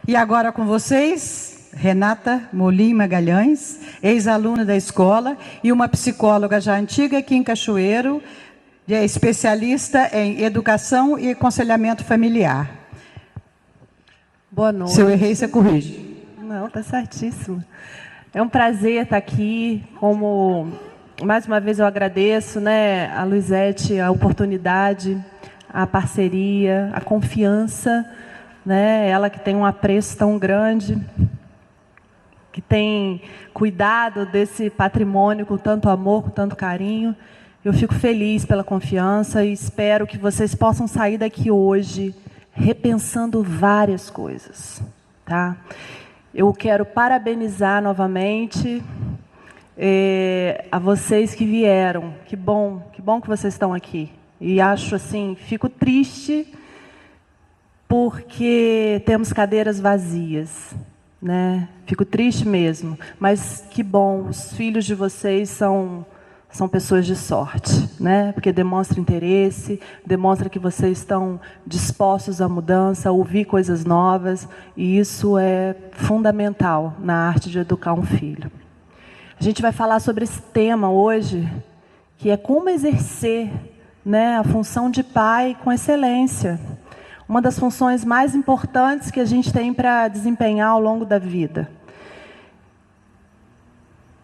E agora com vocês, Renata Molim Magalhães, ex-aluna da escola e uma psicóloga já antiga aqui em Cachoeiro, especialista em educação e aconselhamento familiar. Boa noite. Se eu errei, você corrige. Não, está certíssimo. É um prazer estar aqui. Mais uma vez eu agradeço, a Luizete, a oportunidade, a parceria, a confiança, ela que tem um apreço tão grande, que tem cuidado desse patrimônio com tanto amor, com tanto carinho. Eu fico feliz pela confiança e espero que vocês possam sair daqui hoje repensando várias coisas, tá? Eu quero parabenizar novamente a vocês que vieram. Que bom que vocês estão aqui. E acho assim, fico triste porque temos cadeiras vazias, Fico triste mesmo, mas que bom, os filhos de vocês são pessoas de sorte, Porque demonstra interesse, demonstra que vocês estão dispostos à mudança, a ouvir coisas novas, e isso é fundamental na arte de educar um filho. A gente vai falar sobre esse tema hoje, que é como exercer, a função de pai com excelência. Uma das funções mais importantes que a gente tem para desempenhar ao longo da vida.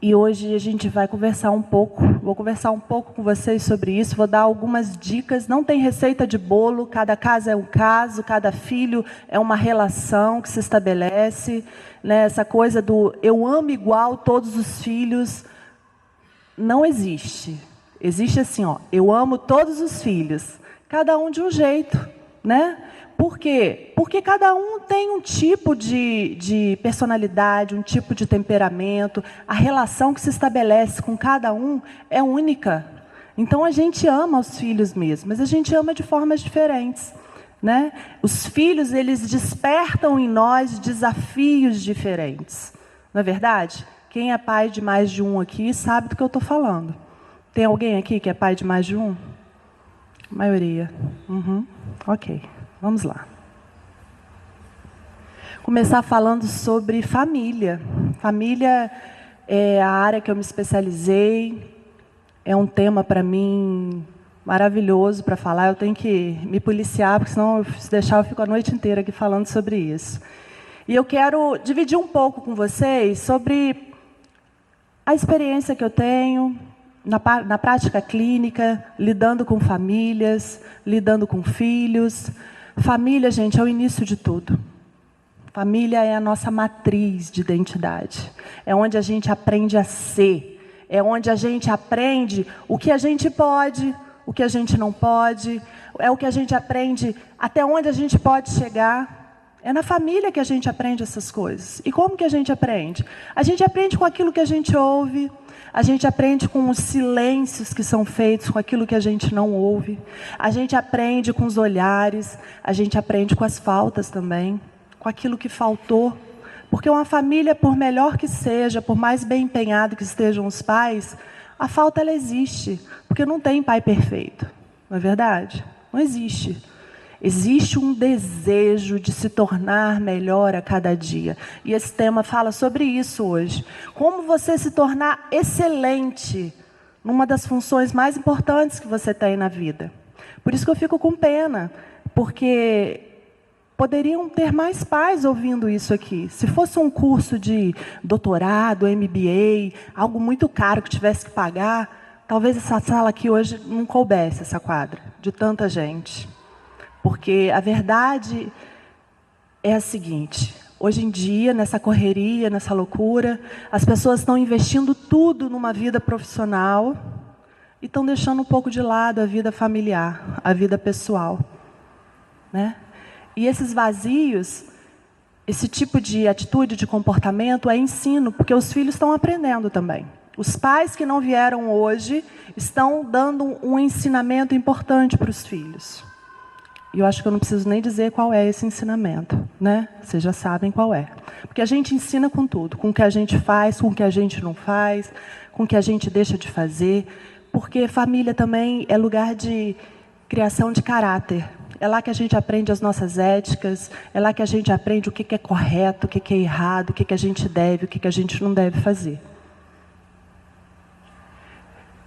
E hoje a gente vai conversar um pouco, vou conversar um pouco com vocês sobre isso, vou dar algumas dicas. Não tem receita de bolo, cada caso é um caso, cada filho é uma relação que se estabelece. Essa coisa do eu amo igual todos os filhos, não existe. Existe assim, eu amo todos os filhos, cada um de um jeito, Por quê? Porque cada um tem um tipo de personalidade, um tipo de temperamento. A relação que se estabelece com cada um é única. Então, a gente ama os filhos mesmo, mas a gente ama de formas diferentes, Os filhos, eles despertam em nós desafios diferentes. Não é verdade? Quem é pai de mais de um aqui sabe do que eu estou falando. Tem alguém aqui que é pai de mais de um? A maioria. Ok. Vamos lá. Começar falando sobre família. Família é a área que eu me especializei. É um tema, para mim, maravilhoso para falar. Eu tenho que me policiar, porque senão, se deixar, eu fico a noite inteira aqui falando sobre isso. E eu quero dividir um pouco com vocês sobre a experiência que eu tenho na prática clínica, lidando com famílias, lidando com filhos. Família, gente, é o início de tudo. Família é a nossa matriz de identidade. É onde a gente aprende a ser. É onde a gente aprende o que a gente pode, o que a gente não pode. É o que a gente aprende até onde a gente pode chegar. É na família que a gente aprende essas coisas. E como que a gente aprende? A gente aprende com aquilo que a gente ouve. A gente aprende com os silêncios que são feitos, com aquilo que a gente não ouve. A gente aprende com os olhares. A gente aprende com as faltas também, com aquilo que faltou. Porque uma família, por melhor que seja, por mais bem empenhado que estejam os pais, a falta ela existe. Porque não tem pai perfeito. Não é verdade? Não existe. Existe um desejo de se tornar melhor a cada dia. E esse tema fala sobre isso hoje. Como você se tornar excelente numa das funções mais importantes que você tem na vida. Por isso que eu fico com pena, porque poderiam ter mais pais ouvindo isso aqui. Se fosse um curso de doutorado, MBA, algo muito caro que tivesse que pagar, talvez essa sala aqui hoje não coubesse essa quadra, de tanta gente. Porque a verdade é a seguinte: hoje em dia, nessa correria, nessa loucura, as pessoas estão investindo tudo numa vida profissional e estão deixando um pouco de lado a vida familiar, a vida pessoal, E esses vazios, esse tipo de atitude, de comportamento é ensino, porque os filhos estão aprendendo também. Os pais que não vieram hoje estão dando um ensinamento importante para os filhos. E eu acho que eu não preciso nem dizer qual é esse ensinamento, Vocês já sabem qual é. Porque a gente ensina com tudo, com o que a gente faz, com o que a gente não faz, com o que a gente deixa de fazer. Porque família também é lugar de criação de caráter. É lá que a gente aprende as nossas éticas, é lá que a gente aprende o que é correto, o que é errado, o que a gente deve, o que a gente não deve fazer.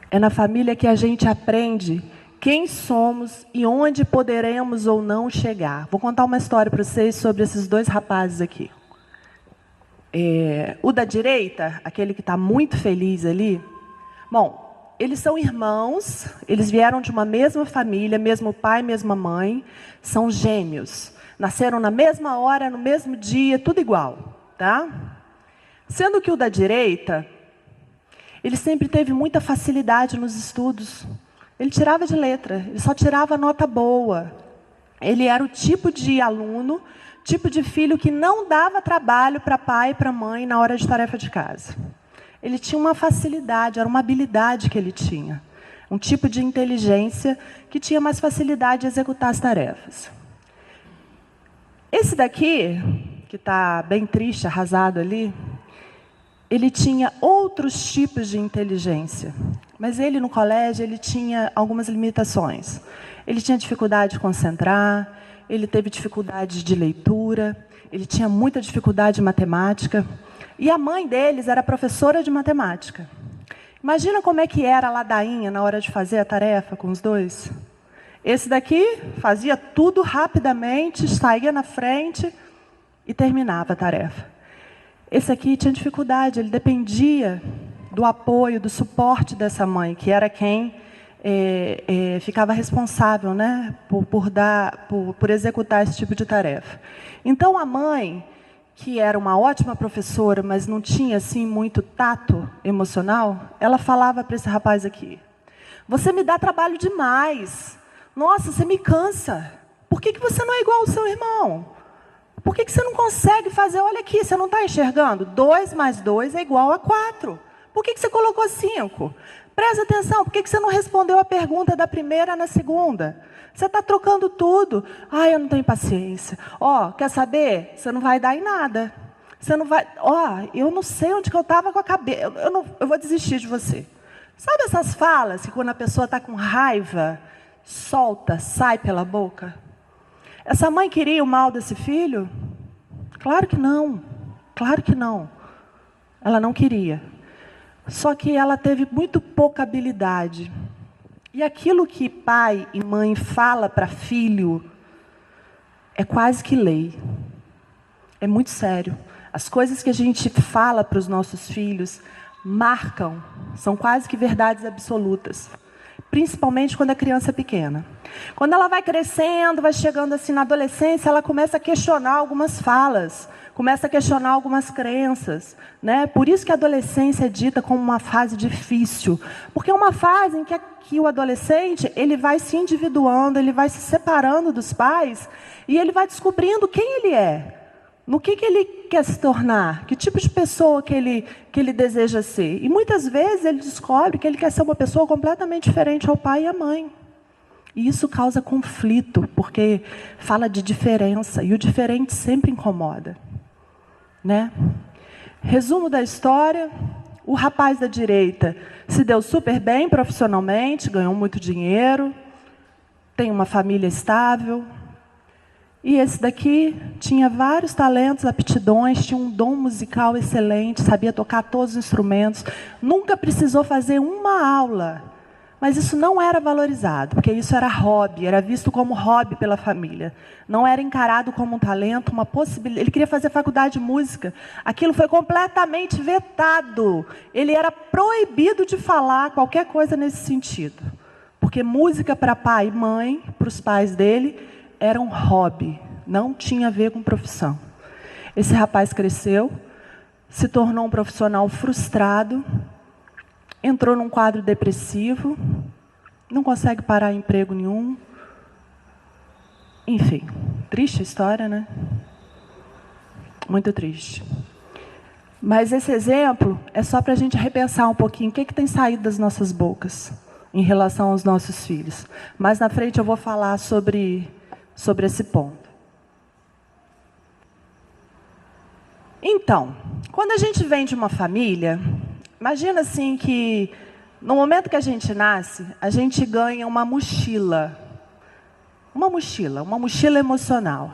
É na família que a gente aprende quem somos e onde poderemos ou não chegar. Vou contar uma história para vocês sobre esses dois rapazes aqui. O da direita, aquele que está muito feliz ali, bom, eles são irmãos, eles vieram de uma mesma família, mesmo pai, mesma mãe, são gêmeos. Nasceram na mesma hora, no mesmo dia, tudo igual, tá? Sendo que o da direita, ele sempre teve muita facilidade nos estudos. Ele tirava de letra, ele só tirava nota boa. Ele era o tipo de aluno, tipo de filho que não dava trabalho para pai e para mãe na hora de tarefa de casa. Ele tinha uma facilidade, era uma habilidade que ele tinha. Um tipo de inteligência que tinha mais facilidade de executar as tarefas. Esse daqui, que está bem triste, arrasado ali, ele tinha outros tipos de inteligência. Mas ele, no colégio, ele tinha algumas limitações. Ele tinha dificuldade de concentrar, ele teve dificuldade de leitura, ele tinha muita dificuldade de matemática. E a mãe deles era professora de matemática. Imagina como é que era a ladainha na hora de fazer a tarefa com os dois. Esse daqui fazia tudo rapidamente, saía na frente e terminava a tarefa. Esse aqui tinha dificuldade, ele dependia do apoio, do suporte dessa mãe, que era quem ficava responsável, né, por executar esse tipo de tarefa. Então, a mãe, que era uma ótima professora, mas não tinha assim, muito tato emocional, ela falava para esse rapaz aqui: você me dá trabalho demais. Nossa, você me cansa. Por que você não é igual ao seu irmão? Por que você não consegue fazer? Olha aqui, você não está enxergando? 2 mais 2 é igual a 4. Por que você colocou 5? Presta atenção, por que você não respondeu a pergunta da primeira na segunda? Você está trocando tudo. Ai, eu não tenho paciência. Quer saber? Você não vai dar em nada. Você não vai... eu não sei onde que eu estava com a cabeça. Eu vou desistir de você. Sabe essas falas que quando a pessoa está com raiva, solta, sai pela boca? Essa mãe queria o mal desse filho? Claro que não. Claro que não. Ela não queria. Só que ela teve muito pouca habilidade. E aquilo que pai e mãe fala para filho é quase que lei. É muito sério. As coisas que a gente fala para os nossos filhos marcam, são quase que verdades absolutas. Principalmente quando a criança é pequena. Quando ela vai crescendo, vai chegando assim na adolescência, ela começa a questionar algumas falas, começa a questionar algumas crenças, né? Por isso que a adolescência é dita como uma fase difícil, porque é uma fase em que o adolescente ele vai se individuando, ele vai se separando dos pais e ele vai descobrindo quem ele é. No que ele quer se tornar? Que tipo de pessoa que ele deseja ser? E muitas vezes ele descobre que ele quer ser uma pessoa completamente diferente ao pai e à mãe. E isso causa conflito, porque fala de diferença, e o diferente sempre incomoda, né? Resumo da história: o rapaz da direita se deu super bem profissionalmente, ganhou muito dinheiro, tem uma família estável. E esse daqui tinha vários talentos, aptidões, tinha um dom musical excelente, sabia tocar todos os instrumentos, nunca precisou fazer uma aula. Mas isso não era valorizado, porque isso era hobby, era visto como hobby pela família. Não era encarado como um talento, uma possibilidade. Ele queria fazer faculdade de música, aquilo foi completamente vetado. Ele era proibido de falar qualquer coisa nesse sentido. Porque música para pai e mãe, para os pais dele, era um hobby, não tinha a ver com profissão. Esse rapaz cresceu, se tornou um profissional frustrado, entrou num quadro depressivo, não consegue parar em emprego nenhum. Enfim, triste a história, né? Muito triste. Mas esse exemplo é só para a gente repensar um pouquinho o que tem saído das nossas bocas em relação aos nossos filhos. Mais na frente eu vou falar sobre esse ponto. Então, quando a gente vem de uma família, imagina assim que no momento que a gente nasce, a gente ganha uma mochila. uma mochila emocional.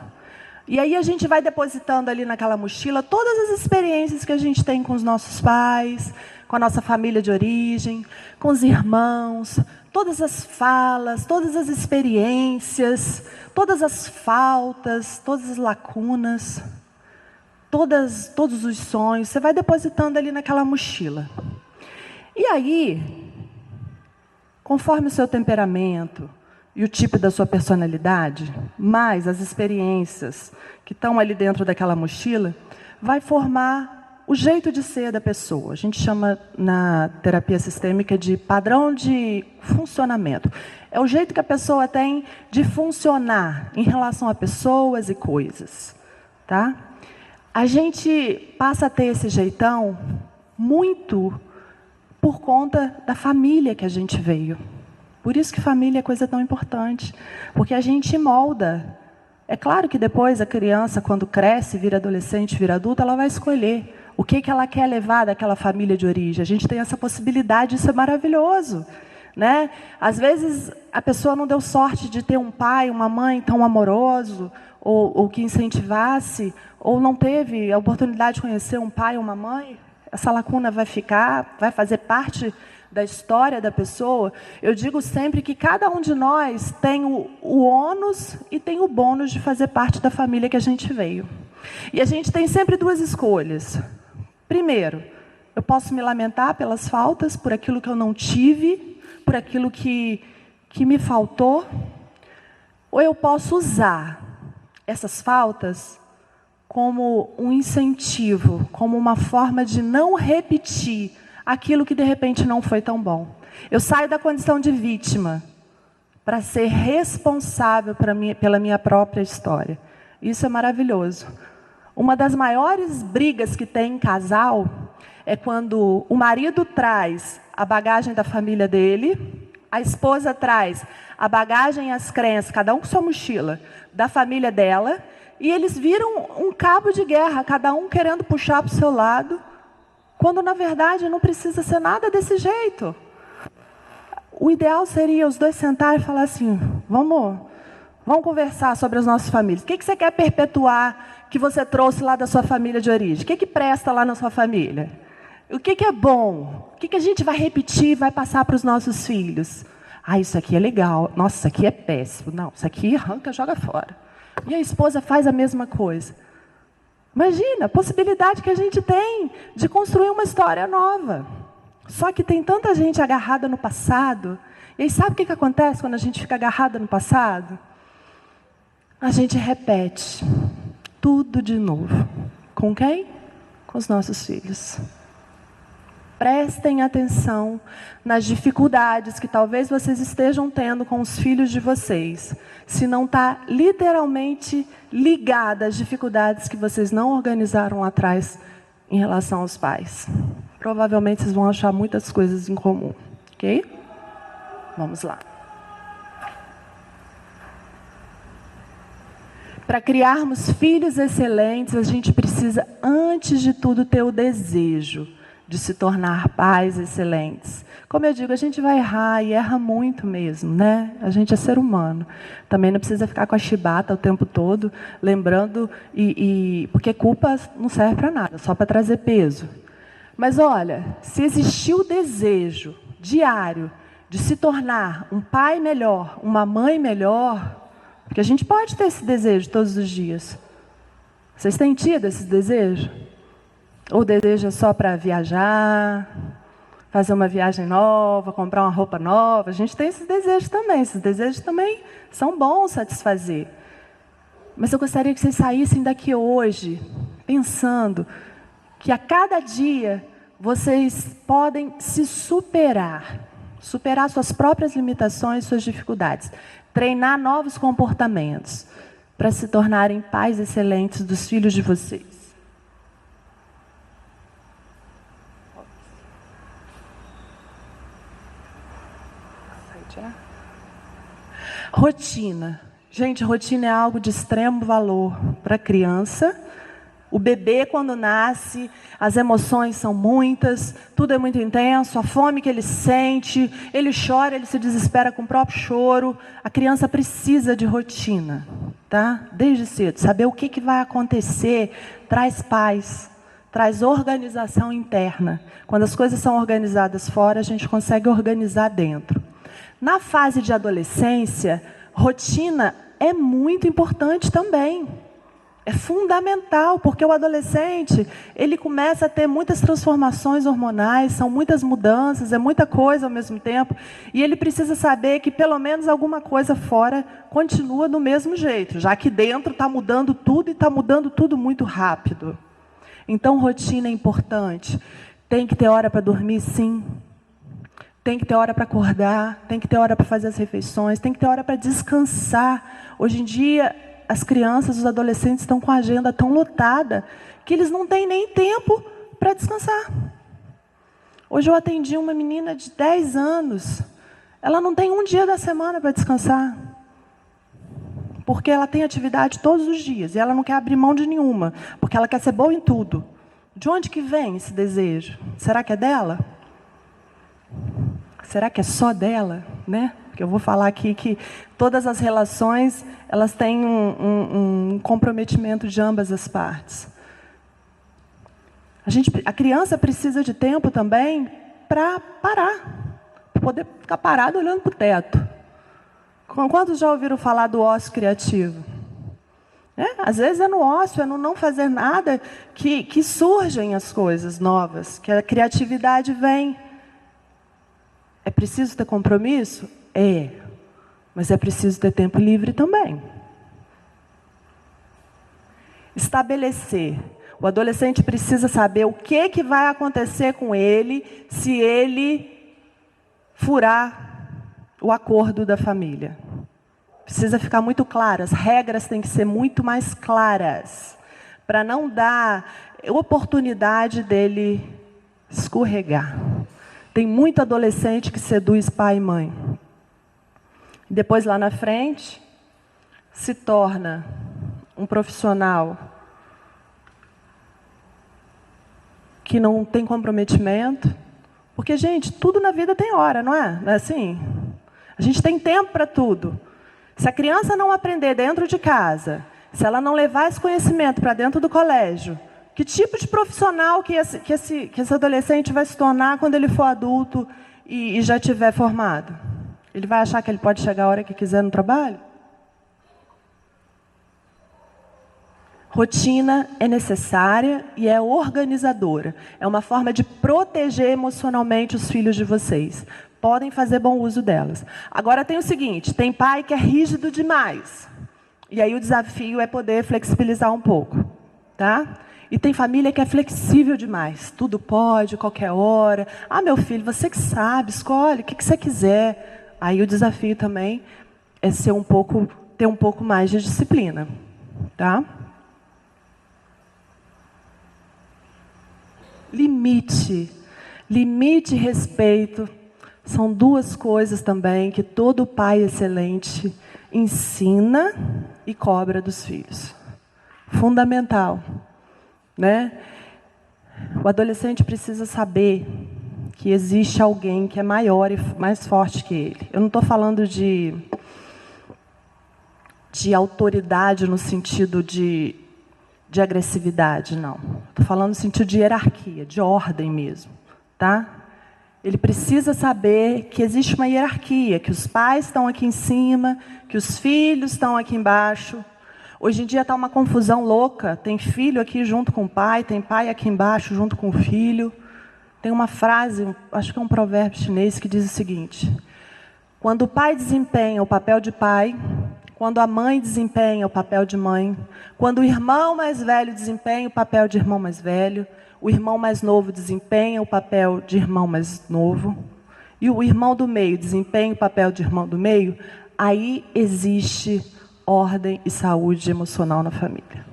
E aí a gente vai depositando ali naquela mochila todas as experiências que a gente tem com os nossos pais, com a nossa família de origem, com os irmãos, todas as falas, todas as experiências, todas as faltas, todas as lacunas, todos os sonhos. Você vai depositando ali naquela mochila. E aí, conforme o seu temperamento e o tipo da sua personalidade, mais as experiências que estão ali dentro daquela mochila, vai formar o jeito de ser da pessoa. A gente chama na terapia sistêmica de padrão de funcionamento. É o jeito que a pessoa tem de funcionar em relação a pessoas e coisas. Tá? A gente passa a ter esse jeitão muito por conta da família que a gente veio. Por isso que família é coisa tão importante, porque a gente molda. É claro que depois a criança, quando cresce, vira adolescente, vira adulta, ela vai escolher o que ela quer levar daquela família de origem. A gente tem essa possibilidade, isso é maravilhoso, né? Às vezes a pessoa não deu sorte de ter um pai, uma mãe tão amoroso, ou que incentivasse, ou não teve a oportunidade de conhecer um pai ou uma mãe. Essa lacuna vai ficar, vai fazer parte da história da pessoa. Eu digo sempre que cada um de nós tem o ônus e tem o bônus de fazer parte da família que a gente veio. E a gente tem sempre duas escolhas. Primeiro, eu posso me lamentar pelas faltas, por aquilo que eu não tive, por aquilo que me faltou, ou eu posso usar essas faltas como um incentivo, como uma forma de não repetir aquilo que de repente não foi tão bom. Eu saio da condição de vítima para ser responsável pela minha própria história. Isso é maravilhoso. Uma das maiores brigas que tem em casal é quando o marido traz a bagagem da família dele, a esposa traz a bagagem e as crenças, cada um com sua mochila, da família dela, e eles viram um cabo de guerra, cada um querendo puxar para o seu lado, quando, na verdade, não precisa ser nada desse jeito. O ideal seria os dois sentarem e falar assim, vamos conversar sobre as nossas famílias. O que você quer perpetuar que você trouxe lá da sua família de origem? O que presta lá na sua família? O que é bom? O que a gente vai repetir e vai passar para os nossos filhos? Ah, isso aqui é legal. Nossa, isso aqui é péssimo. Não, isso aqui arranca, joga fora. E a esposa faz a mesma coisa. Imagina a possibilidade que a gente tem de construir uma história nova. Só que tem tanta gente agarrada no passado. E aí sabe o que acontece quando a gente fica agarrada no passado? A gente repete tudo de novo. Com quem? Com os nossos filhos. Prestem atenção nas dificuldades que talvez vocês estejam tendo com os filhos de vocês. Se não está literalmente ligada às dificuldades que vocês não organizaram lá atrás em relação aos pais. Provavelmente vocês vão achar muitas coisas em comum. Ok? Vamos lá. Para criarmos filhos excelentes, a gente precisa, antes de tudo, ter o desejo de se tornar pais excelentes. Como eu digo, a gente vai errar e erra muito mesmo, né? A gente é ser humano. Também não precisa ficar com a chibata o tempo todo, lembrando, porque culpa não serve para nada, só para trazer peso. Mas olha, se existir o desejo diário de se tornar um pai melhor, uma mãe melhor, porque a gente pode ter esse desejo todos os dias. Vocês têm tido esse desejo? Ou deseja só para viajar, fazer uma viagem nova, comprar uma roupa nova? A gente tem esses desejos também. Esses desejos também são bons satisfazer. Mas eu gostaria que vocês saíssem daqui hoje pensando que a cada dia vocês podem se superar suas próprias limitações, suas dificuldades, treinar novos comportamentos para se tornarem pais excelentes dos filhos de vocês. Rotina. Gente, rotina é algo de extremo valor para a criança, O bebê, quando nasce, as emoções são muitas, tudo é muito intenso, a fome que ele sente, ele chora, ele se desespera com o próprio choro. A criança precisa de rotina, tá? Desde cedo. Saber o que vai acontecer traz paz, traz organização interna. Quando as coisas são organizadas fora, a gente consegue organizar dentro. Na fase de adolescência, rotina é muito importante também. É fundamental, porque o adolescente, ele começa a ter muitas transformações hormonais, são muitas mudanças, é muita coisa ao mesmo tempo, e ele precisa saber que pelo menos alguma coisa fora continua do mesmo jeito, já que dentro está mudando tudo e está mudando tudo muito rápido. Então, rotina é importante. Tem que ter hora para dormir, sim. Tem que ter hora para acordar, tem que ter hora para fazer as refeições, tem que ter hora para descansar. Hoje em dia, as crianças, os adolescentes estão com a agenda tão lotada que eles não têm nem tempo para descansar. Hoje eu atendi uma menina de 10 anos. Ela não tem um dia da semana para descansar. Porque ela tem atividade todos os dias e ela não quer abrir mão de nenhuma, porque ela quer ser boa em tudo. De onde que vem esse desejo? Será que é dela? Será que é só dela, né? Porque eu vou falar aqui que todas as relações, elas têm um comprometimento de ambas as partes. A criança precisa de tempo também para parar, para poder ficar parado olhando para o teto. Quantos já ouviram falar do ócio criativo? Às vezes é no ócio, é no não fazer nada que surgem as coisas novas, que a criatividade vem. É preciso ter compromisso? É. Mas é preciso ter tempo livre também. Estabelecer. O adolescente precisa saber o que vai acontecer com ele se ele furar o acordo da família. Precisa ficar muito claro. As regras têm que ser muito mais claras, para não dar oportunidade dele escorregar. Tem muito adolescente que seduz pai e mãe. Depois, lá na frente, se torna um profissional que não tem comprometimento. Porque, gente, tudo na vida tem hora, não é? Não é assim? A gente tem tempo para tudo. Se a criança não aprender dentro de casa, se ela não levar esse conhecimento para dentro do colégio, que tipo de profissional que esse adolescente vai se tornar quando ele for adulto e já tiver formado? Ele vai achar que ele pode chegar a hora que quiser no trabalho? Rotina é necessária e é organizadora. É uma forma de proteger emocionalmente os filhos de vocês. Podem fazer bom uso delas. Agora tem o seguinte, tem pai que é rígido demais. E aí o desafio é poder flexibilizar um pouco, tá? E tem família que é flexível demais. Tudo pode, qualquer hora. Ah, meu filho, você que sabe, escolhe o que você quiser. Aí o desafio também é ter um pouco mais de disciplina, tá? Limite e respeito são duas coisas também que todo pai excelente ensina e cobra dos filhos. Fundamental, né? O adolescente precisa saber que existe alguém que é maior e mais forte que ele. Eu não estou falando de autoridade no sentido de agressividade, não. Estou falando no sentido de hierarquia, de ordem mesmo, tá? Ele precisa saber que existe uma hierarquia, que os pais estão aqui em cima, que os filhos estão aqui embaixo. Hoje em dia está uma confusão louca. Tem filho aqui junto com o pai, tem pai aqui embaixo junto com o filho. Tem uma frase, acho que é um provérbio chinês, que diz o seguinte: quando o pai desempenha o papel de pai, quando a mãe desempenha o papel de mãe, quando o irmão mais velho desempenha o papel de irmão mais velho, o irmão mais novo desempenha o papel de irmão mais novo, e o irmão do meio desempenha o papel de irmão do meio, aí existe ordem e saúde emocional na família.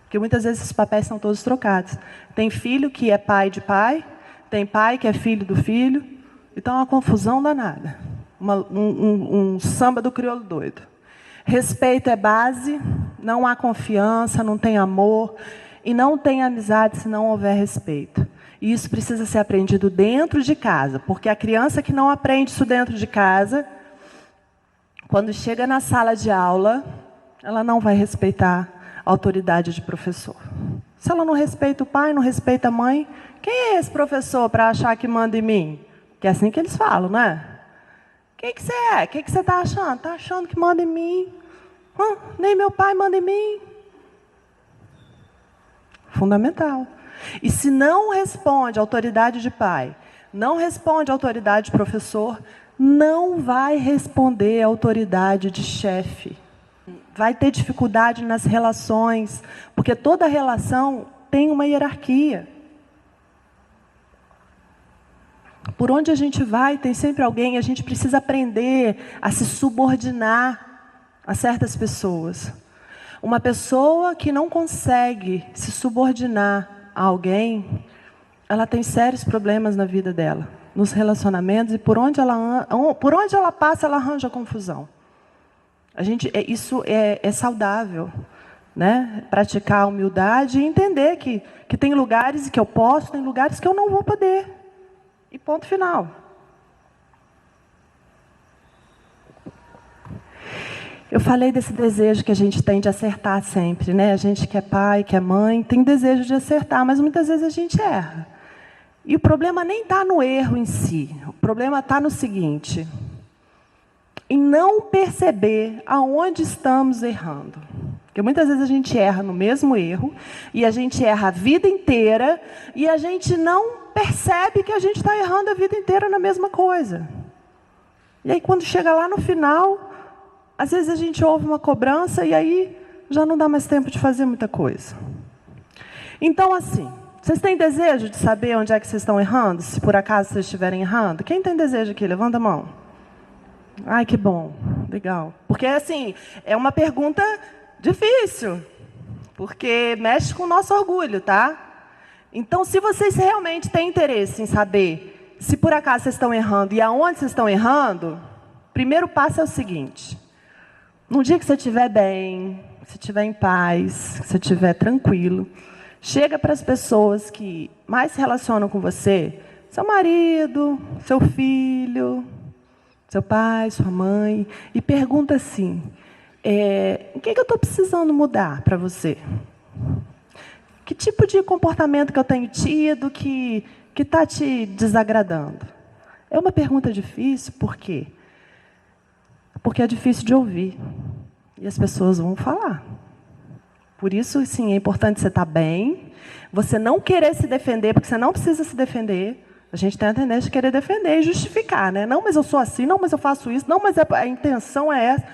Porque muitas vezes esses papéis são todos trocados. Tem filho que é pai de pai, tem pai que é filho do filho, então é uma confusão danada. Um samba do crioulo doido. Respeito é base, não há confiança, não tem amor. E não tem amizade se não houver respeito. E isso precisa ser aprendido dentro de casa, porque a criança que não aprende isso dentro de casa, quando chega na sala de aula, ela não vai respeitar a autoridade de professor. Se ela não respeita o pai, não respeita a mãe, quem é esse professor para achar que manda em mim? Que é assim que eles falam, não é? Quem que você é? O que você está achando? Está achando que manda em mim? Nem meu pai manda em mim. Fundamental. E se não responde à autoridade de pai, não responde à autoridade de professor, não vai responder à autoridade de chefe. Vai ter dificuldade nas relações, porque toda relação tem uma hierarquia. Por onde a gente vai, tem sempre alguém, a gente precisa aprender a se subordinar a certas pessoas. Uma pessoa que não consegue se subordinar a alguém, ela tem sérios problemas na vida dela, nos relacionamentos, e por onde ela passa, ela arranja confusão. Isso é saudável, né? Praticar a humildade e entender que tem lugares que eu posso, tem lugares que eu não vou poder. E ponto final. Eu falei desse desejo que a gente tem de acertar sempre, né? A gente que é pai, que é mãe, tem desejo de acertar, mas muitas vezes a gente erra. E o problema nem está no erro em si. O problema está no seguinte: em não perceber aonde estamos errando. Porque muitas vezes a gente erra no mesmo erro, e a gente erra a vida inteira, e a gente não percebe que a gente está errando a vida inteira na mesma coisa. E aí, quando chega lá no final, às vezes a gente ouve uma cobrança, e aí já não dá mais tempo de fazer muita coisa. Então, assim, vocês têm desejo de saber onde é que vocês estão errando? Se por acaso vocês estiverem errando? Quem tem desejo aqui? Levanta a mão. Ai, que bom. Legal. Porque, assim, é uma pergunta difícil, porque mexe com o nosso orgulho, tá? Então, se vocês realmente têm interesse em saber se por acaso vocês estão errando e aonde vocês estão errando, o primeiro passo é o seguinte: num dia que você estiver bem, que você estiver em paz, que você estiver tranquilo, chega para as pessoas que mais se relacionam com você, seu marido, seu filho, seu pai, sua mãe, e pergunta assim: o que eu estou precisando mudar para você? Que tipo de comportamento que eu tenho tido que está te desagradando? É uma pergunta difícil, por quê? Porque é difícil de ouvir. E as pessoas vão falar. Por isso, sim, é importante você estar bem, você não querer se defender, porque você não precisa se defender. A gente tem a tendência de querer defender e justificar, né? Não, mas eu sou assim, não, mas eu faço isso, não, mas a intenção é essa.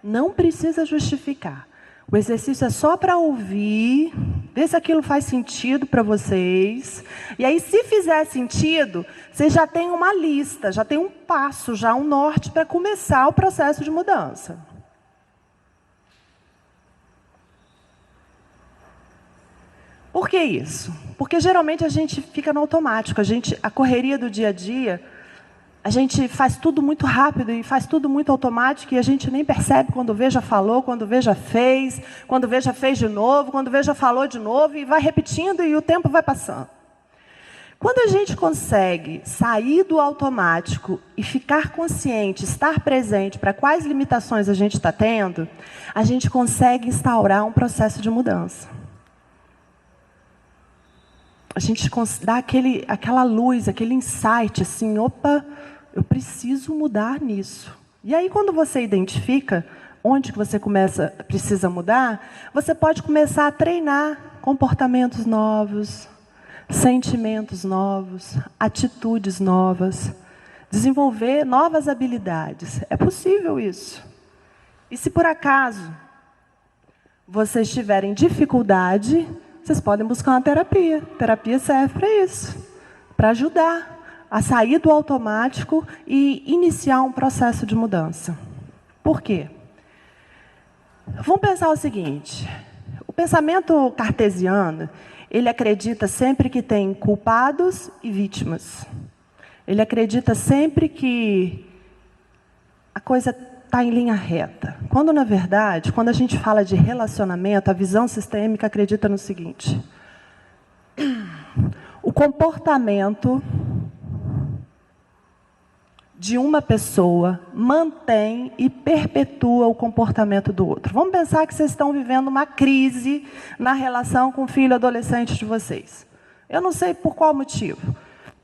Não precisa justificar. O exercício é só para ouvir, ver se aquilo faz sentido para vocês. E aí, se fizer sentido, vocês já têm uma lista, já tem um passo, já um norte para começar o processo de mudança. Por que isso? Porque geralmente a gente fica no automático, a correria do dia a dia, a gente faz tudo muito rápido e faz tudo muito automático e a gente nem percebe quando vê já falou, quando vê já fez, quando vê já fez de novo, quando vê já falou de novo e vai repetindo e o tempo vai passando. Quando a gente consegue sair do automático e ficar consciente, estar presente para quais limitações a gente está tendo, a gente consegue instaurar um processo de mudança. A gente dá aquela luz, aquele insight, assim, opa, eu preciso mudar nisso. E aí, quando você identifica onde que você precisa mudar, você pode começar a treinar comportamentos novos, sentimentos novos, atitudes novas, desenvolver novas habilidades. É possível isso. E se por acaso vocês tiverem dificuldade, vocês podem buscar uma terapia. A terapia serve para isso, para ajudar a sair do automático e iniciar um processo de mudança. Por quê? Vamos pensar o seguinte: o pensamento cartesiano, ele acredita sempre que tem culpados e vítimas. Ele acredita sempre que a coisa está em linha reta. Quando, na verdade, quando a gente fala de relacionamento, a visão sistêmica acredita no seguinte: comportamento de uma pessoa mantém e perpetua o comportamento do outro. Vamos pensar que vocês estão vivendo uma crise na relação com o filho adolescente de vocês. Eu não sei por qual motivo.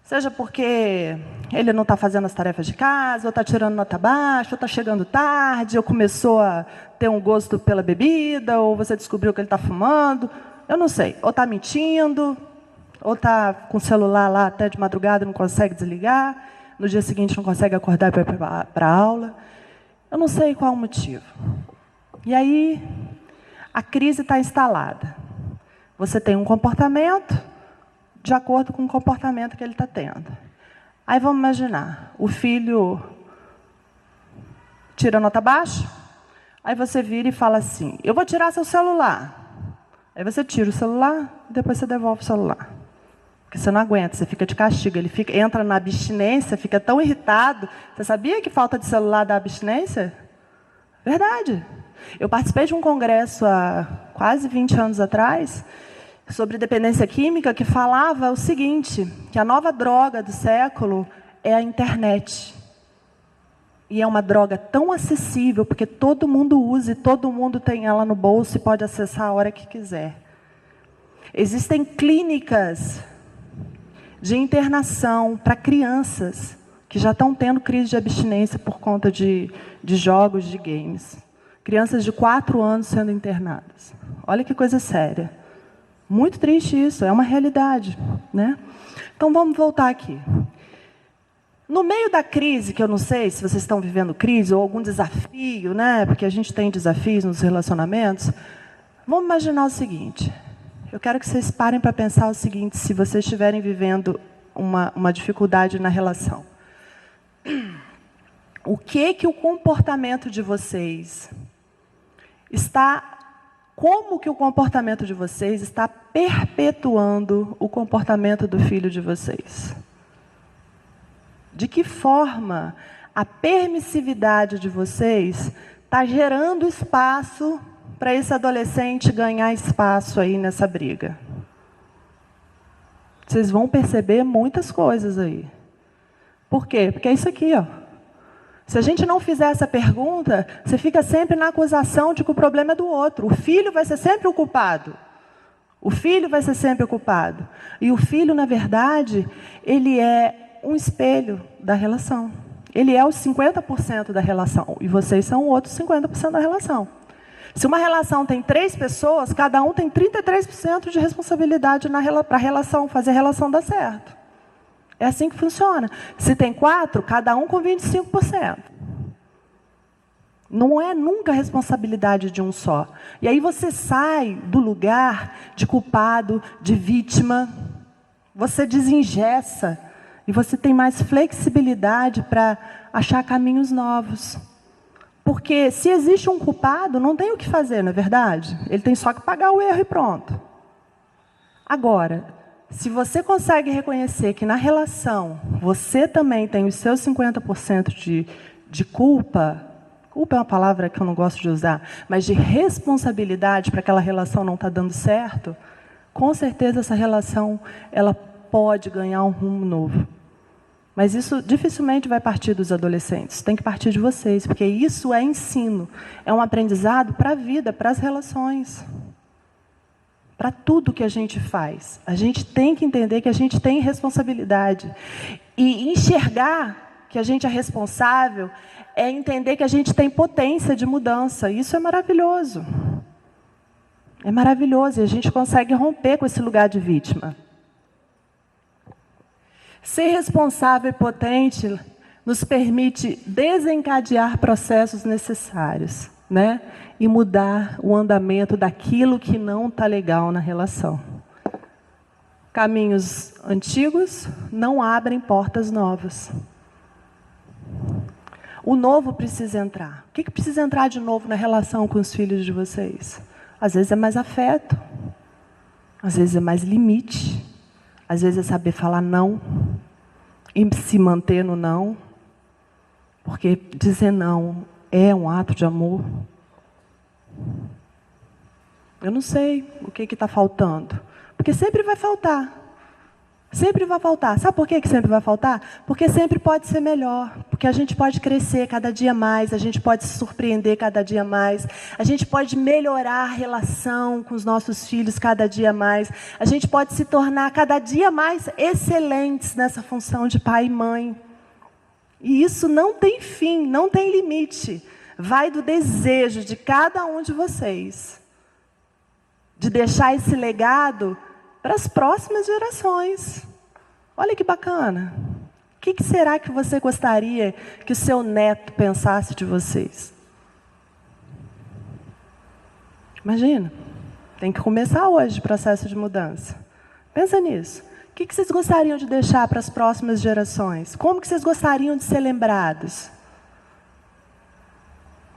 Seja porque ele não está fazendo as tarefas de casa, ou está tirando nota baixa, ou está chegando tarde, ou começou a ter um gosto pela bebida, ou você descobriu que ele está fumando. Eu não sei. Ou está mentindo, ou está com o celular lá até de madrugada e não consegue desligar. No dia seguinte não consegue acordar para ir para a aula. Eu não sei qual o motivo. E aí, a crise está instalada. Você tem um comportamento de acordo com o comportamento que ele está tendo. Aí vamos imaginar, o filho tira nota baixa, aí você vira e fala assim, eu vou tirar seu celular. Aí você tira o celular e depois você devolve o celular. Porque você não aguenta, você fica de castigo. Ele entra na abstinência, fica tão irritado. Você sabia que falta de celular dá abstinência? Verdade. Eu participei de um congresso há quase 20 anos atrás, sobre dependência química, que falava o seguinte, que a nova droga do século é a internet. E é uma droga tão acessível, porque todo mundo usa e todo mundo tem ela no bolso e pode acessar a hora que quiser. Existem clínicas de internação para crianças que já estão tendo crise de abstinência por conta de jogos, de games. Crianças de 4 anos sendo internadas. Olha que coisa séria. Muito triste isso, é uma realidade, né? Então vamos voltar aqui. No meio da crise, que eu não sei se vocês estão vivendo crise ou algum desafio, né? Porque a gente tem desafios nos relacionamentos. Vamos imaginar o seguinte. Eu quero que vocês parem para pensar o seguinte, se vocês estiverem vivendo uma dificuldade na relação. O que o comportamento de vocês está... Como que o comportamento de vocês está perpetuando o comportamento do filho de vocês? De que forma a permissividade de vocês está gerando espaço para esse adolescente ganhar espaço aí nessa briga? Vocês vão perceber muitas coisas aí. Por quê? Porque é isso aqui, ó. Se a gente não fizer essa pergunta, você fica sempre na acusação de que o problema é do outro. O filho vai ser sempre o culpado. O filho vai ser sempre o culpado. E o filho, na verdade, ele é um espelho da relação. Ele é os 50% da relação. E vocês são outros 50% da relação. Se uma relação tem 3 pessoas, cada um tem 33% de responsabilidade para a relação, fazer a relação dar certo. É assim que funciona. Se tem 4, cada um com 25%. Não é nunca a responsabilidade de um só. E aí você sai do lugar de culpado, de vítima. Você desengessa. E você tem mais flexibilidade para achar caminhos novos. Porque se existe um culpado, não tem o que fazer, não é verdade? Ele tem só que pagar o erro e pronto. Agora... Se você consegue reconhecer que na relação você também tem os seus 50% de culpa, culpa é uma palavra que eu não gosto de usar, mas de responsabilidade para aquela relação não estar dando certo, com certeza essa relação ela pode ganhar um rumo novo. Mas isso dificilmente vai partir dos adolescentes, tem que partir de vocês, porque isso é ensino, é um aprendizado para a vida, para as relações. Para tudo que a gente faz. A gente tem que entender que a gente tem responsabilidade. E enxergar que a gente é responsável é entender que a gente tem potência de mudança. Isso é maravilhoso. É maravilhoso e a gente consegue romper com esse lugar de vítima. Ser responsável e potente nos permite desencadear processos necessários, né? E mudar o andamento daquilo que não está legal na relação. Caminhos antigos não abrem portas novas. O novo precisa entrar. O que precisa entrar de novo na relação com os filhos de vocês? Às vezes é mais afeto. Às vezes é mais limite. Às vezes é saber falar não. E se manter no não. Porque dizer não é um ato de amor. Eu não sei o que está faltando. Porque sempre vai faltar. Sempre vai faltar. Sabe por que sempre vai faltar? Porque sempre pode ser melhor. Porque a gente pode crescer cada dia mais, a gente pode se surpreender cada dia mais, a gente pode melhorar a relação com os nossos filhos cada dia mais, a gente pode se tornar cada dia mais excelentes nessa função de pai e mãe. E isso não tem fim, não tem limite. Vai do desejo de cada um de vocês, de deixar esse legado para as próximas gerações. Olha que bacana. O que será que você gostaria que o seu neto pensasse de vocês? Imagina, tem que começar hoje o processo de mudança. Pensa nisso. O que vocês gostariam de deixar para as próximas gerações? Como que vocês gostariam de ser lembrados?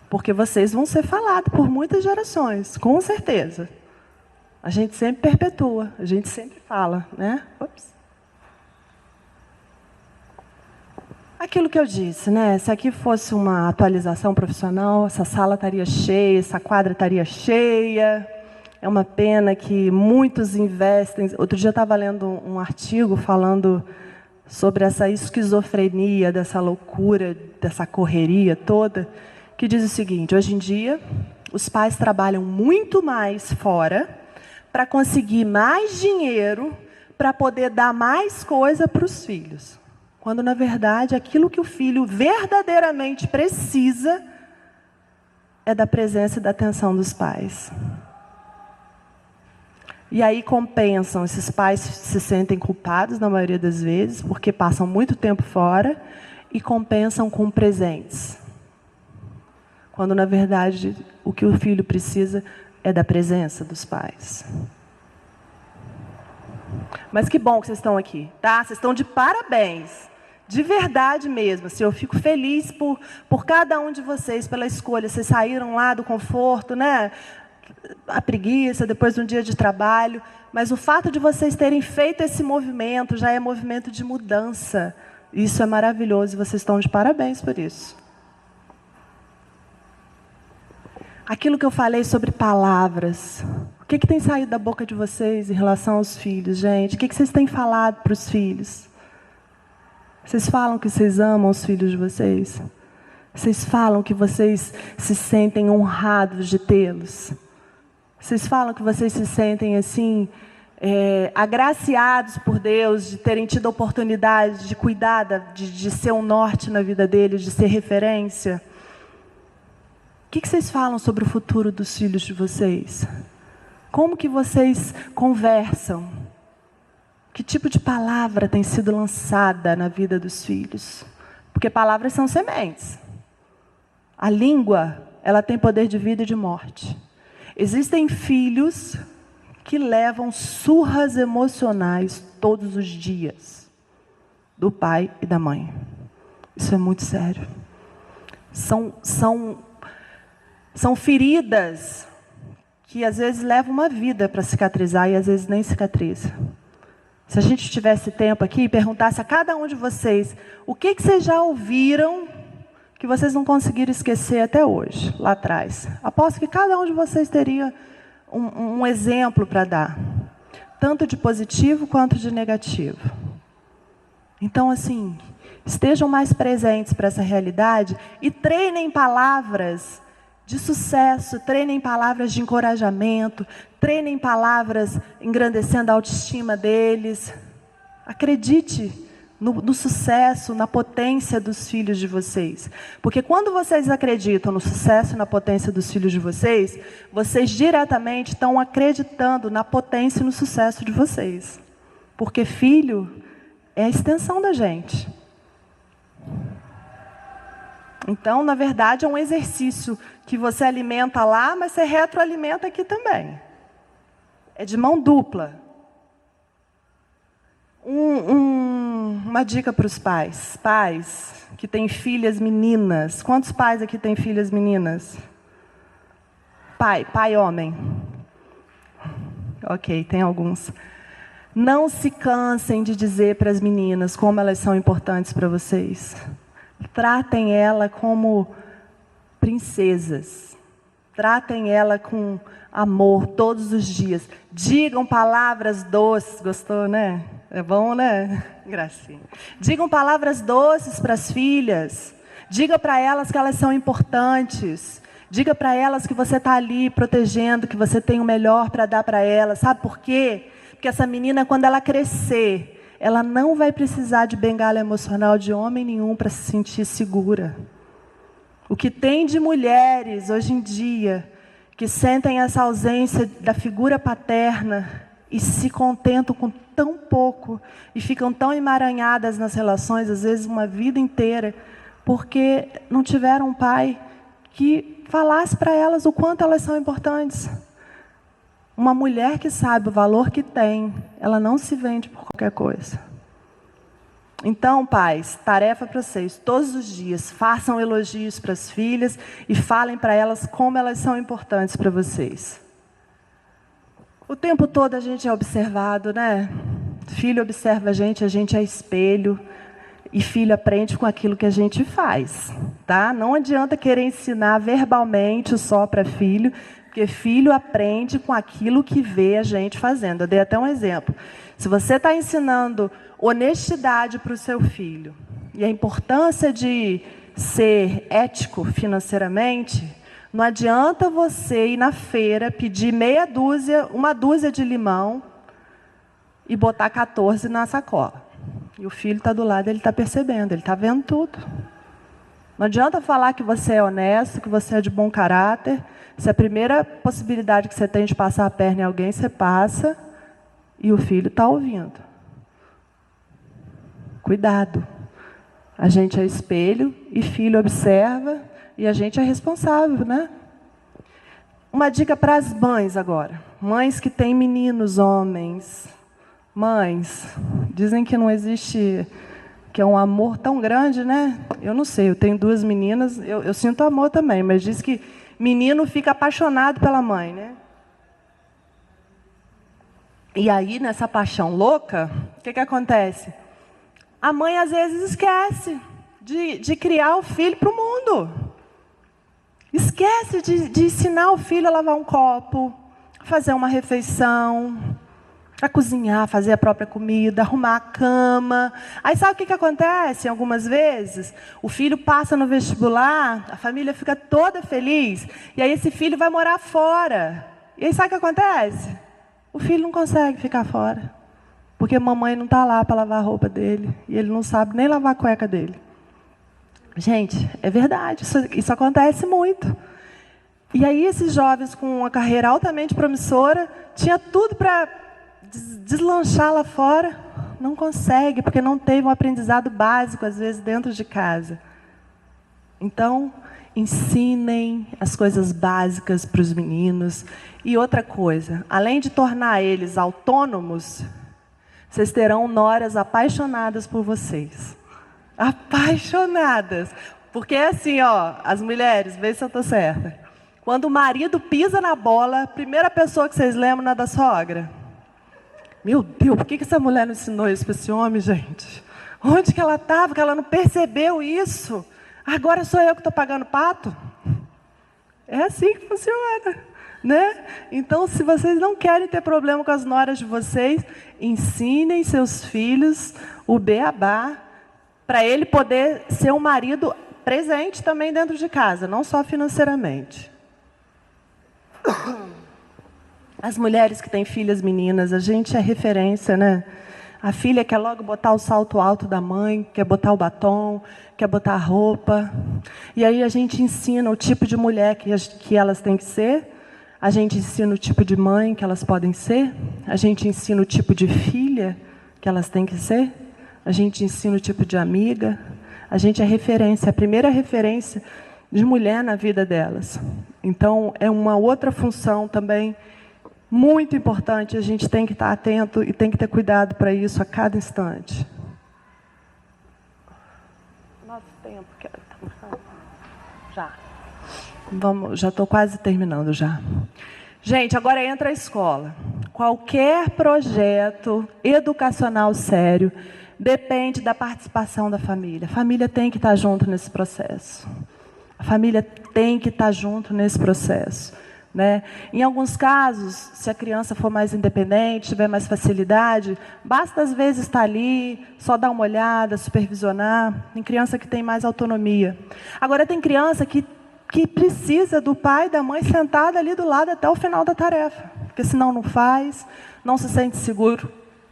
Porque vocês vão ser falados por muitas gerações, com certeza. A gente sempre perpetua, a gente sempre fala, né? Ops. Aquilo que eu disse, né? Se aqui fosse uma atualização profissional, essa sala estaria cheia, essa quadra estaria cheia. É uma pena que muitos investem. Outro dia eu estava lendo um artigo falando sobre essa esquizofrenia, dessa loucura, dessa correria toda, que diz o seguinte: hoje em dia, os pais trabalham muito mais fora para conseguir mais dinheiro, para poder dar mais coisa para os filhos. Quando, na verdade, aquilo que o filho verdadeiramente precisa é da presença e da atenção dos pais. E aí compensam, esses pais se sentem culpados, na maioria das vezes, porque passam muito tempo fora, e compensam com presentes. Quando, na verdade, o que o filho precisa é da presença dos pais. Mas que bom que vocês estão aqui, tá? Vocês estão de parabéns. De verdade mesmo. Assim, eu fico feliz por cada um de vocês, pela escolha. Vocês saíram lá do conforto, né? A preguiça, depois de um dia de trabalho. Mas o fato de vocês terem feito esse movimento já é movimento de mudança. Isso é maravilhoso e vocês estão de parabéns por isso. Aquilo que eu falei sobre palavras. O que tem saído da boca de vocês em relação aos filhos, gente? O que vocês têm falado para os filhos? Vocês falam que vocês amam os filhos de vocês? Vocês falam que vocês se sentem honrados de tê-los? Vocês falam que vocês se sentem assim, agraciados por Deus, de terem tido a oportunidade de cuidar, de ser um norte na vida deles, de ser referência? O que vocês falam sobre o futuro dos filhos de vocês? Como que vocês conversam? Que tipo de palavra tem sido lançada na vida dos filhos? Porque palavras são sementes. A língua, ela tem poder de vida e de morte. Existem filhos que levam surras emocionais todos os dias do pai e da mãe. Isso é muito sério. São feridas que às vezes levam uma vida para cicatrizar e às vezes nem cicatriza. Se a gente tivesse tempo aqui e perguntasse a cada um de vocês o que vocês já ouviram que vocês não conseguiram esquecer até hoje, lá atrás. Aposto que cada um de vocês teria um exemplo para dar, tanto de positivo quanto de negativo. Então, assim, estejam mais presentes para essa realidade e treinem palavras de sucesso, treinem palavras de encorajamento, treinem palavras engrandecendo a autoestima deles. Acredite no sucesso, na potência dos filhos de vocês. Porque quando vocês acreditam no sucesso e na potência dos filhos de vocês, vocês diretamente estão acreditando na potência e no sucesso de vocês. Porque filho é a extensão da gente. Então, na verdade, é um exercício que você alimenta lá, mas você retroalimenta aqui também. É de mão dupla. Uma dica para os pais. Pais que têm filhas meninas. Quantos pais aqui têm filhas meninas? Pai homem. Ok, tem alguns. Não se cansem de dizer para as meninas como elas são importantes para vocês. Tratem ela como princesas. Tratem ela com amor todos os dias. Digam palavras doces. Gostou, né? É bom, né? Gracinha. Digam palavras doces para as filhas. Diga para elas que elas são importantes. Diga para elas que você está ali protegendo, que você tem o melhor para dar para elas. Sabe por quê? Porque essa menina, quando ela crescer, ela não vai precisar de bengala emocional de homem nenhum para se sentir segura. O que tem de mulheres hoje em dia que sentem essa ausência da figura paterna e se contentam com tão pouco e ficam tão emaranhadas nas relações, às vezes uma vida inteira, porque não tiveram um pai que falasse para elas o quanto elas são importantes. Uma mulher que sabe o valor que tem, ela não se vende por qualquer coisa. Então, pais, tarefa para vocês, todos os dias, façam elogios para as filhas e falem para elas como elas são importantes para vocês. O tempo todo a gente é observado, né? Filho observa a gente é espelho. E filho aprende com aquilo que a gente faz, tá? Não adianta querer ensinar verbalmente só para filho, porque filho aprende com aquilo que vê a gente fazendo. Eu dei até um exemplo. Se você está ensinando honestidade para o seu filho e a importância de ser ético financeiramente, não adianta você ir na feira, pedir uma dúzia de limão e botar 14 na sacola. E o filho está do lado, ele está percebendo, ele está vendo tudo. Não adianta falar que você é honesto, que você é de bom caráter. Se a primeira possibilidade que você tem de passar a perna em alguém, você passa e o filho está ouvindo. Cuidado. A gente é espelho e filho observa e a gente é responsável, né? Uma dica para as mães agora. Mães que têm meninos, homens. Mães, dizem que não existe, que é um amor tão grande, né? Eu não sei, eu tenho 2 meninas, eu sinto amor também, mas diz que menino fica apaixonado pela mãe, né? E aí, nessa paixão louca, o que acontece? A mãe, às vezes, esquece de criar o filho para o mundo. Esquece de ensinar o filho a lavar um copo, a fazer uma refeição, a cozinhar, fazer a própria comida, arrumar a cama. Aí sabe o que acontece algumas vezes? O filho passa no vestibular, a família fica toda feliz, e aí esse filho vai morar fora. E aí sabe o que acontece? O filho não consegue ficar fora, porque a mamãe não está lá para lavar a roupa dele, e ele não sabe nem lavar a cueca dele. Gente, é verdade, isso acontece muito. E aí esses jovens com uma carreira altamente promissora, tinha tudo para deslanchar lá fora, não consegue, porque não teve um aprendizado básico, às vezes, dentro de casa. Então, ensinem as coisas básicas para os meninos. E outra coisa, além de tornar eles autônomos, vocês terão noras apaixonadas por vocês. Apaixonadas. Porque é assim, ó, as mulheres, vê se eu estou certa. Quando o marido pisa na bola, a primeira pessoa que vocês lembram é da sogra. Meu Deus, por que essa mulher não ensinou isso para esse homem, gente? Onde que ela estava, que ela não percebeu isso? Agora sou eu que estou pagando pato? É assim que funciona, né? Então, se vocês não querem ter problema com as noras de vocês, ensinem seus filhos o beabá, para ele poder ser um marido presente também dentro de casa, não só financeiramente. As mulheres que têm filhas meninas, a gente é referência, né? A filha quer logo botar o salto alto da mãe, quer botar o batom, quer botar a roupa. E aí a gente ensina o tipo de mulher que elas têm que ser, a gente ensina o tipo de mãe que elas podem ser, a gente ensina o tipo de filha que elas têm que ser, a gente ensina o tipo de amiga, a gente é referência, a primeira referência de mulher na vida delas. Então, é uma outra função também muito importante, a gente tem que estar atento e tem que ter cuidado para isso a cada instante. Nosso tempo. Já. Já estou quase terminando já. Gente, agora entra a escola. Qualquer projeto educacional sério depende da participação da família. A família tem que estar junto nesse processo. A família tem que estar junto nesse processo. né? Em alguns casos, se a criança for mais independente, tiver mais facilidade, basta às vezes estar ali, só dar uma olhada, supervisionar. Tem criança que tem mais autonomia. Agora tem criança que precisa do pai e da mãe sentada ali do lado até o final da tarefa, porque senão não faz, não se sente seguro,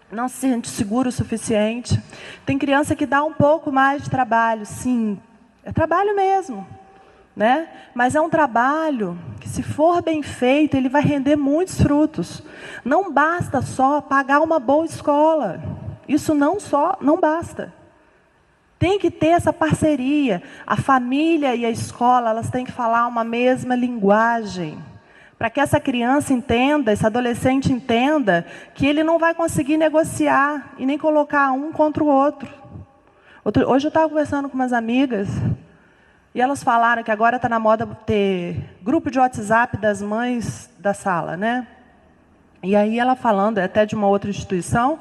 não se sente seguro o suficiente. Tem criança que dá um pouco mais de trabalho, sim, é trabalho mesmo, né? Mas é um trabalho que, se for bem feito, ele vai render muitos frutos. Não basta só pagar uma boa escola. Isso não basta. Tem que ter essa parceria. A família e a escola, elas têm que falar uma mesma linguagem. Para que essa criança entenda, esse adolescente entenda, que ele não vai conseguir negociar e nem colocar um contra o outro. Hoje eu estava conversando com umas amigas, e elas falaram que agora está na moda ter grupo de WhatsApp das mães da sala, né? E aí ela falando, até de uma outra instituição,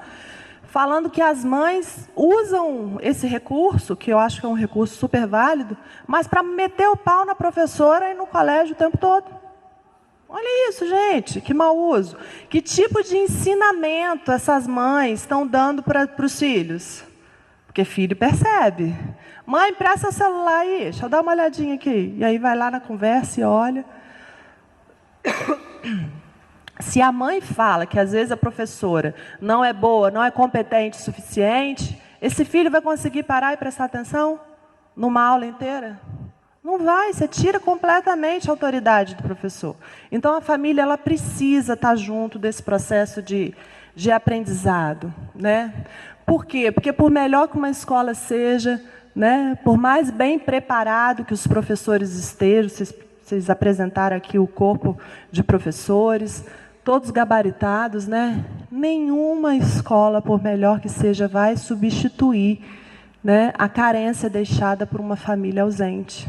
falando que as mães usam esse recurso, que eu acho que é um recurso super válido, mas para meter o pau na professora e no colégio o tempo todo. Olha isso, gente, que mau uso. Que tipo de ensinamento essas mães estão dando para os filhos? Porque filho percebe. Mãe, empresta o celular aí, deixa eu dar uma olhadinha aqui. E aí vai lá na conversa e olha. Se a mãe fala que às vezes a professora não é boa, não é competente o suficiente, esse filho vai conseguir parar e prestar atenção numa aula inteira? Não vai, você tira completamente a autoridade do professor. Então a família, ela precisa estar junto desse processo de aprendizado, né? Por quê? Porque por melhor que uma escola seja, né, por mais bem preparado que os professores estejam, vocês apresentaram aqui o corpo de professores, todos gabaritados, né? Nenhuma escola, por melhor que seja, vai substituir, né, a carência deixada por uma família ausente.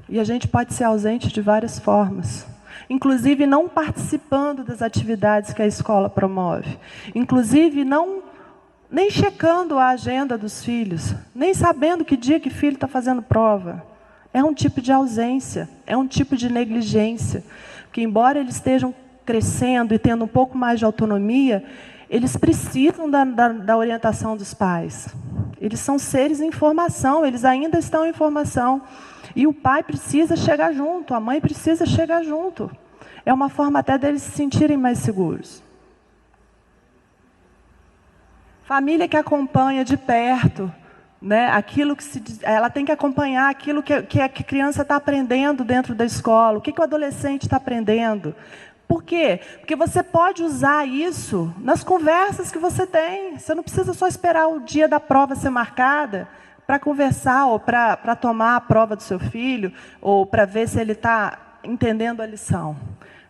E a gente pode ser ausente de várias formas. Inclusive não participando das atividades que a escola promove. Inclusive nem checando a agenda dos filhos, nem sabendo que dia que o filho está fazendo prova. É um tipo de ausência, é um tipo de negligência. Porque embora eles estejam crescendo e tendo um pouco mais de autonomia, eles precisam da orientação dos pais. Eles são seres em formação, eles ainda estão em formação. E o pai precisa chegar junto, a mãe precisa chegar junto. É uma forma até deles se sentirem mais seguros. Família que acompanha de perto, né, aquilo que ela tem que acompanhar aquilo que a criança está aprendendo dentro da escola, o que o adolescente está aprendendo. Por quê? Porque você pode usar isso nas conversas que você tem. Você não precisa só esperar o dia da prova ser marcada para conversar, ou para tomar a prova do seu filho, ou para ver se ele está entendendo a lição.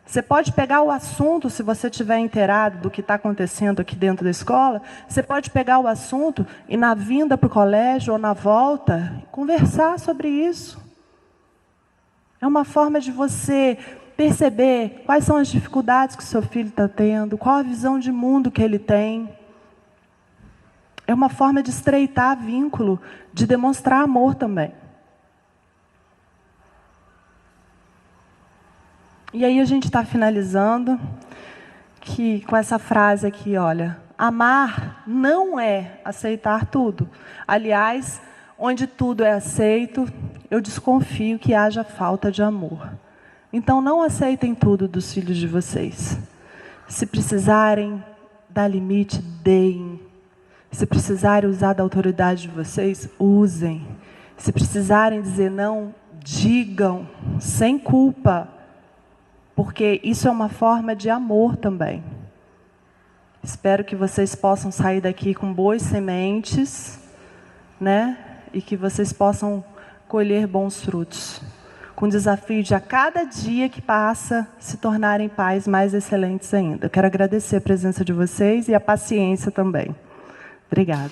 Você pode pegar o assunto, se você estiver inteirado do que está acontecendo aqui dentro da escola, você pode pegar o assunto e, na vinda para o colégio ou na volta, conversar sobre isso. É uma forma de você perceber quais são as dificuldades que o seu filho está tendo, qual a visão de mundo que ele tem. É uma forma de estreitar vínculo, de demonstrar amor também. E aí a gente está finalizando com essa frase aqui, olha: amar não é aceitar tudo. Aliás, onde tudo é aceito, eu desconfio que haja falta de amor. Então não aceitem tudo dos filhos de vocês. Se precisarem dar limite, deem. Se precisarem usar da autoridade de vocês, usem. Se precisarem dizer não, digam, sem culpa. Porque isso é uma forma de amor também. Espero que vocês possam sair daqui com boas sementes, né? E que vocês possam colher bons frutos. Com o desafio de, a cada dia que passa, se tornarem pais mais excelentes ainda. Eu quero agradecer a presença de vocês e a paciência também. Obrigada.